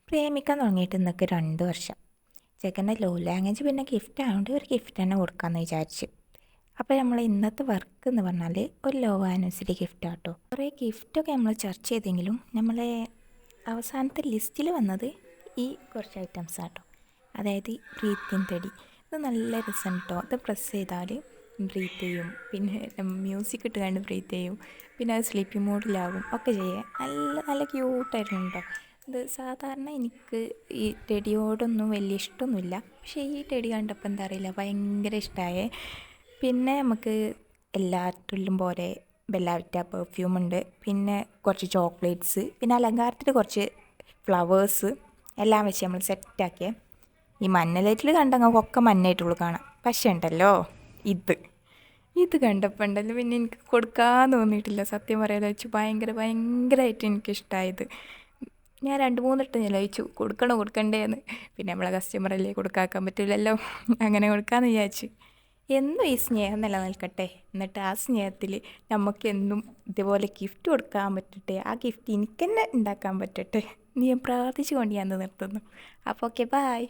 പ്രേമിക്കാൻ തുടങ്ങിയിട്ട് ഇന്നൊക്കെ 2 വർഷം. ചെക്കൻ്റെ ലവ് ലാംഗ്വേജ് പിന്നെ ഗിഫ്റ്റ് ആയതുകൊണ്ട് ഒരു ഗിഫ്റ്റ് തന്നെ കൊടുക്കാമെന്ന് വിചാരിച്ചു. അപ്പോൾ നമ്മൾ ഇന്നത്തെ വർക്ക് എന്ന് പറഞ്ഞാൽ ഒരു ലവ് ആനിവേഴ്സറി ഗിഫ്റ്റ് ആട്ടോ. കുറേ ഗിഫ്റ്റൊക്കെ നമ്മൾ ചർച്ച ചെയ്തെങ്കിലും നമ്മളെ അവസാനത്തെ ലിസ്റ്റിൽ വന്നത് ഈ കുറച്ച് ഐറ്റംസ് ആട്ടോ. അതായത് ബ്രീത്തിൻ തടി. ഇത് നല്ല രസം കേട്ടോ. ഇത് പ്രസ് ചെയ്താൽ ബ്രീത്ത് ചെയ്യും, പിന്നെ മ്യൂസിക് ഇട്ട് കണ്ട് ബ്രീത്ത് ചെയ്യും, പിന്നെ അത് സ്ലീപ്പിംഗ് മോഡിലാവും ഒക്കെ ചെയ്യാം. നല്ല നല്ല ക്യൂട്ടായിരുന്നു കേട്ടോ. ഇത് സാധാരണ എനിക്ക് ഈ ടെഡിയോടൊന്നും വലിയ ഇഷ്ടമൊന്നുമില്ല, പക്ഷേ ഈ ടെഡി കണ്ടപ്പോൾ എന്താ അറിയില്ല ഭയങ്കര ഇഷ്ടമായേ. പിന്നെ നമുക്ക് എല്ലാറ്റിലും പോലെ ബെല്ലാവിറ്റ പെർഫ്യൂം ഉണ്ട്, പിന്നെ കുറച്ച് ചോക്ലേറ്റ്സ്, പിന്നെ അലങ്കാരത്തിൽ കുറച്ച് ഫ്ലവേഴ്സ് എല്ലാം വെച്ച് നമ്മൾ സെറ്റാക്കിയേ. ഈ മഞ്ഞ ലൈറ്റിൽ കണ്ടങ്ങൾക്കൊക്കെ മഞ്ഞായിട്ടുള്ളൂ കാണാം, പക്ഷേ ഉണ്ടല്ലോ ഇത് കണ്ടപ്പോൾ ഉണ്ടല്ലോ പിന്നെ എനിക്ക് കൊടുക്കാൻ തോന്നിയിട്ടില്ല. സത്യം പറയാതെ വെച്ച് ഭയങ്കരമായിട്ട് എനിക്കിഷ്ടമായത്. ഞാൻ 2-3 വട്ടം ചോദിച്ചു കൊടുക്കണ്ടേ എന്ന്. പിന്നെ നമ്മളെ കസ്റ്റമറല്ലേ, കൊടുക്കാക്കാൻ പറ്റില്ലല്ലോ, അങ്ങനെ കൊടുക്കാമെന്ന് വിചാരിച്ചു. എന്നും ഈ സ്നേഹം നിലനിൽക്കട്ടെ, എന്നിട്ട് ആ സ്നേഹത്തിൽ നമുക്കെന്നും ഇതുപോലെ ഗിഫ്റ്റ് കൊടുക്കാൻ പറ്റട്ടെ, ആ ഗിഫ്റ്റ് എനിക്ക് തന്നെ ഉണ്ടാക്കാൻ പറ്റട്ടെ. നീ പ്രാർത്ഥിച്ചുകൊണ്ട് ഞാൻ നിർത്തുന്നു. അപ്പോൾ ഓക്കെ, ബായ്.